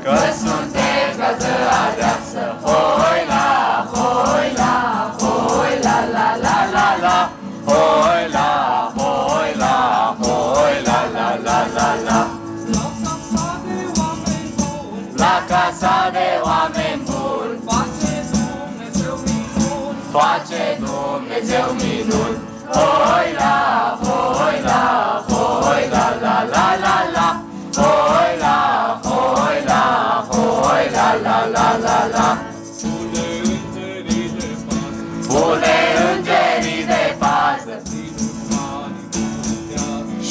că sunteți gazdă aleasă. Hoi la, hoi la, hoi la la la la la. Hoi la, hoi la, hoi la la la la la. La casa de oameni buni face Dumnezeu minuni. Hoi la, hoi la, hoi la la la la la. Hoi la, hoi la, hoi la la la la la. Pune îngerii de pază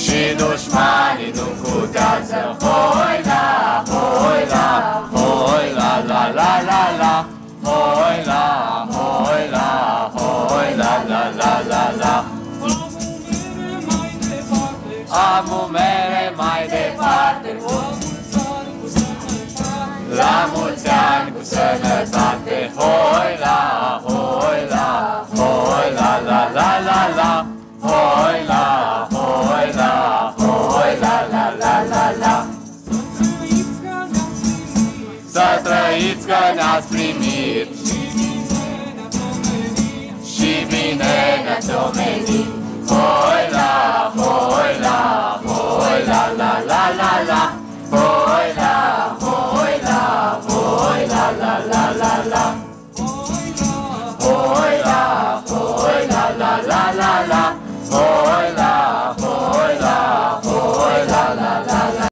și dușmanii nu cutează. Hoi la, hoi la, hoi la la la la la. Hoi la, hoi la, hoi la la la la la. Am umere mai departe, la mulți ani cu sănătate. Hoi la, hoi la, hoi la la la la la. Hoi la, hoi la, hoi la la la la la. Să trăiți că ne-ați primit și bine ne-ați omenit.